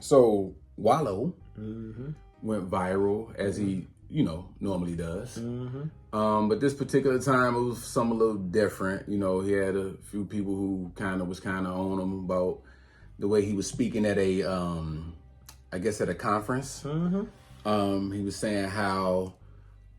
So Wallow went viral as he, normally does. But this particular time it was something a little different. He had a few people who was on him about the way he was speaking at a, I guess at a conference. He was saying how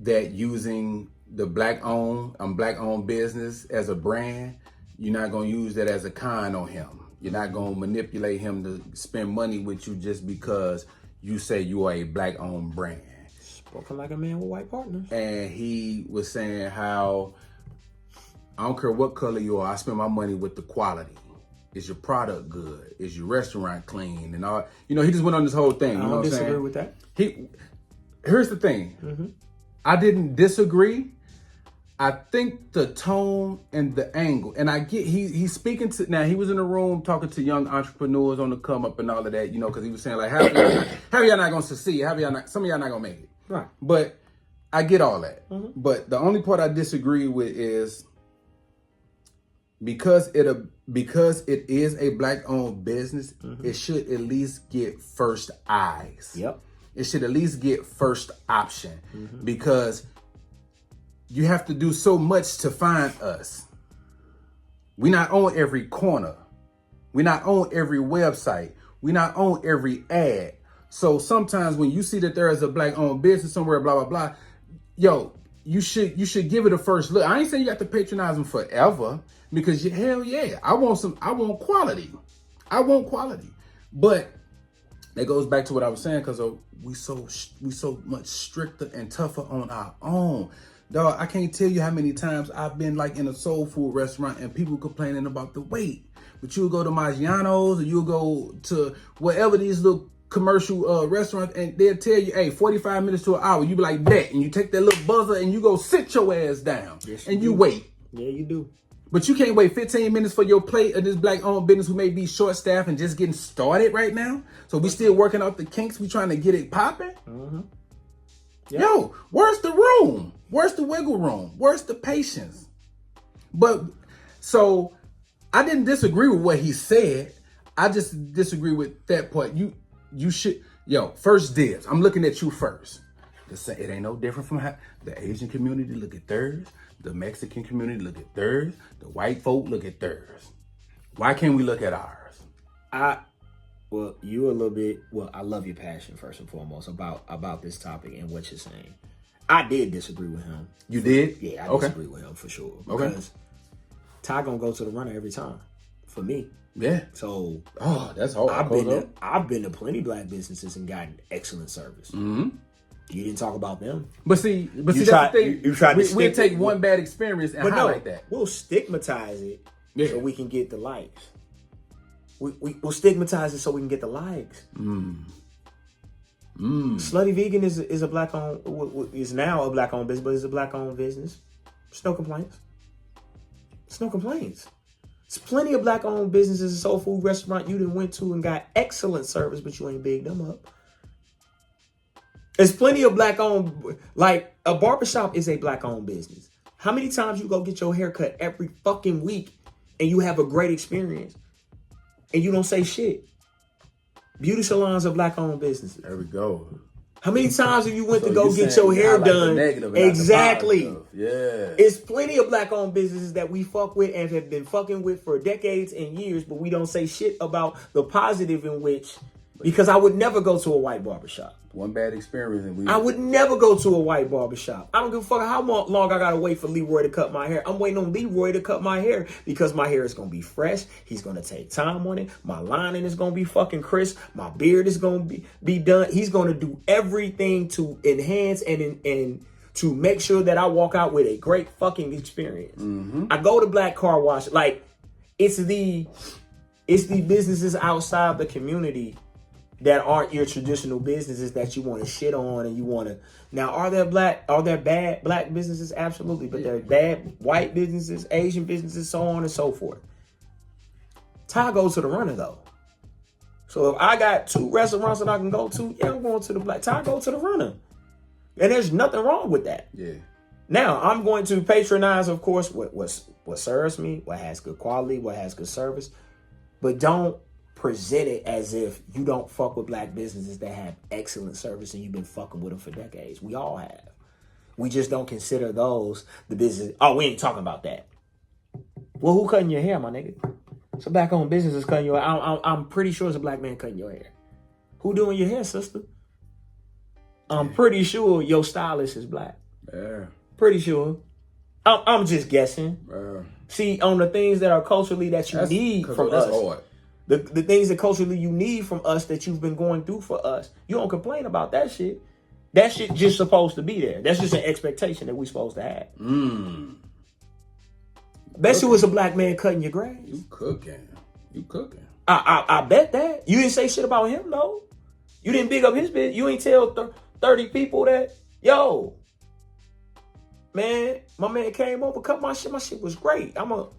that using the black-owned business as a brand, you're not going to use that as a con on him. You're not going to manipulate him to spend money with you just because you say you are a black-owned brand. Spoken like a man with white partners. And he was saying how, I don't care what color you are, I spend my money with the quality. Is your product good? Is your restaurant clean? And all, he just went on this whole thing. I don't disagree with that. Here's the thing. I didn't disagree. I think the tone and the angle, and I get he's speaking to, now he was in the room talking to young entrepreneurs on the come up and all of that, because he was saying like, how y'all not gonna succeed? Some of y'all not gonna make it. Right. But I get all that. But the only part I disagree with is because it is a black-owned business, it should at least get first eyes. Yep. It should at least get first option because you have to do so much to find us. We not on every corner. We not on every website. We not on every ad. So sometimes when you see that there is a black-owned business somewhere, blah, blah, blah, yo, you should give it a first look. I ain't saying you have to patronize them forever because hell yeah, I want quality. I want quality. But that goes back to what I was saying because we so much stricter and tougher on our own. Dog, I can't tell you how many times I've been like in a soul food restaurant and people complaining about the wait. But you'll go to Maggiano's or you'll go to wherever these little commercial restaurants and they'll tell you, hey, 45 minutes to an hour. You be like that. And you take that little buzzer and you go sit your ass down. Yes, and you wait. Yeah, you do. But you can't wait 15 minutes for your plate of this black-owned business who may be short-staffed and just getting started right now. So we still working out the kinks. We trying to get it popping. Yep. Yo, where's the room? Where's the wiggle room? Where's the patience? But so I didn't disagree with what he said. I just disagree with that part. You should, first dibs. I'm looking at you first. It ain't no different from how the Asian community look at theirs. The Mexican community look at theirs. The white folk look at theirs. Why can't we look at ours? I love your passion first and foremost about this topic and what you're saying. I did disagree with him. You did? Yeah, I disagree with him for sure. Because Ty gonna go to the runner every time. For me. Yeah. So that's hard. I've been to plenty black businesses and gotten excellent service. You didn't talk about them. But see, that's the thing. You tried to we'll take one bad experience and highlight that. We'll stigmatize it so we can get the likes. We'll stigmatize it so we can get the likes. Slutty Vegan is a black owned, is now a black owned business, but it's a black owned business. There's no complaints. There's no complaints. There's plenty of black owned businesses, a soul food restaurant you done went to and got excellent service, but you ain't bigged them up. There's plenty of black owned, like a barbershop is a black owned business. How many times you go get your hair cut every fucking week and you have a great experience and you don't say shit? Beauty salons are black owned businesses. There we go. How many times have you went to go get your hair done? Exactly. Yeah. It's plenty of black owned businesses that we fuck with and have been fucking with for decades and years, but we don't say shit about the positive in which, because I would never go to a white barbershop. One bad experience and I would never go to a white barbershop. I don't give a fuck how long I gotta wait for Leroy to cut my hair. I'm waiting on Leroy to cut my hair because my hair is gonna be fresh. He's gonna take time on it. My lining is gonna be fucking crisp. My beard is gonna be done. He's gonna do everything to enhance and to make sure that I walk out with a great fucking experience. I go to Black Car Wash. Like, it's the businesses outside the community that aren't your traditional businesses that you want to shit on and you want to. Now, are there bad black businesses? Absolutely. But there are bad white businesses, Asian businesses, so on and so forth. Ty goes to the runner though. So if I got two restaurants that I can go to, yeah, I'm going to the black. Ty go to the runner. And there's nothing wrong with that. Yeah. Now, I'm going to patronize, of course, what serves me, what has good quality, what has good service. But don't presented as if you don't fuck with black businesses that have excellent service and you've been fucking with them for decades. We all have. We just don't consider those the business. Oh, we ain't talking about that. Well, who cutting your hair, my nigga? It's a black-owned business is cutting your hair. I'm pretty sure it's a black man cutting your hair. Who doing your hair, sister? I'm pretty sure your stylist is black. Yeah. Pretty sure. I'm just guessing. See, on the things that are culturally that you need from us. Hard. The things that culturally you need from us that you've been going through for us. You don't complain about that shit. That shit just supposed to be there. That's just an expectation that we supposed to have. Bet you it's a black man cutting your grass. You cooking. I bet that. You didn't say shit about him, though. You didn't big up his business. You ain't tell 30 people that, yo, man, my man came over, cut my shit. My shit was great. I'm going to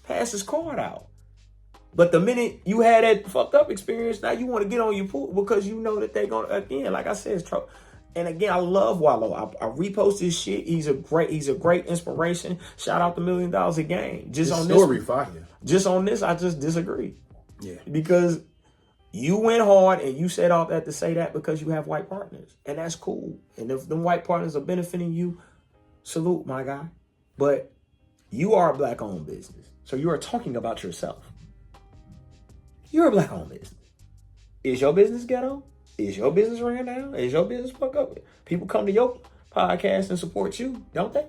pass his card out. But the minute you had that fucked up experience, now you want to get on your pool because you know that they're going to, again, like I said, it's trouble. And again, I love Wallow. I repost his shit. He's a great inspiration. Shout out to $1 Million a Game. Just on story fire. Just on this, I just disagree. Yeah. Because you went hard and you said all that to say that because you have white partners. And that's cool. And if them white partners are benefiting you, salute, my guy. But you are a black-owned business. So you are talking about yourself. You're a black-owned business. Is your business ghetto? Is your business ran down? Is your business fucked up? People come to your podcast and support you, don't they?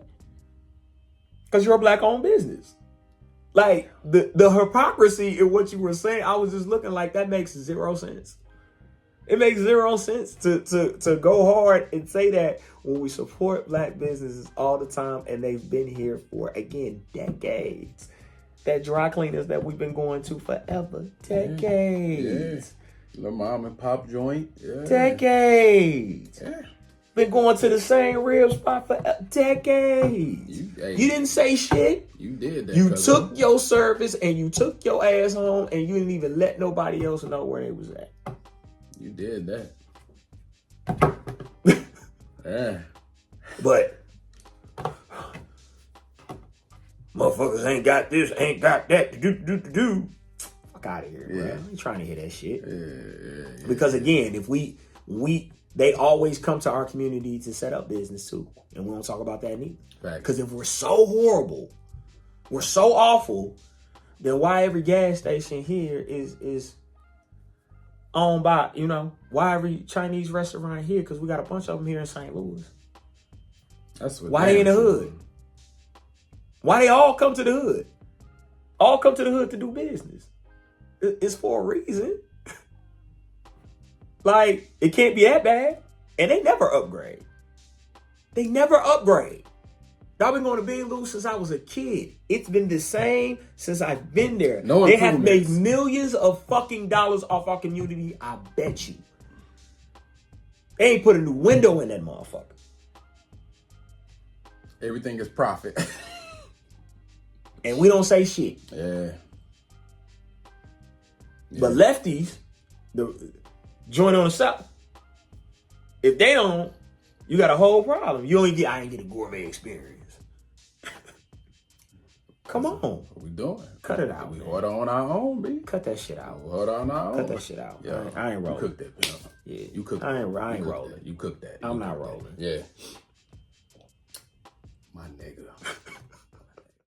Because you're a black-owned business. Like, the hypocrisy in what you were saying, I was just looking like that makes zero sense. It makes zero sense to go hard and say that when we support black businesses all the time and they've been here for, again, decades. That dry cleaners that we've been going to forever. Decades. Yeah. The mom and pop joint. Yeah. Decades. Yeah. Been going to the same rib spot for decades. You didn't say shit. You did that. You took your service and you took your ass home and you didn't even let nobody else know where they was at. You did that. Yeah. But motherfuckers ain't got this, ain't got that. Do. Fuck out of here, bro. I ain't trying to hear that shit. Yeah. Because again, if they always come to our community to set up business too. And we don't talk about that neither. Because if we're so horrible, we're so awful, then why every gas station here is owned by, why every Chinese restaurant here? Because we got a bunch of them here in St. Louis. That's what. Why they in the hood? Why they all come to the hood? All come to the hood to do business. It's for a reason. Like, it can't be that bad. And they never upgrade. They never upgrade. I've been going to Big Lou's since I was a kid. It's been the same since I've been there. No they have made improvements. millions of fucking dollars off our community, I bet you. They ain't put a new window in that motherfucker. Everything is profit. And we don't say shit. Yeah. But lefties, the joint on the south, if they don't, you got a whole problem. I ain't get a gourmet experience. Come on. What we doing? Cut it out. We man. order on our own, B. Cut that shit out. We order on our own. Cut that shit out. Yeah. I ain't rolling. You cooked that, pimp. Yeah. You cooked I ain't You cooked rolling. that. You cooked that. I'm You not cooked that. rolling. Yeah. My nigga.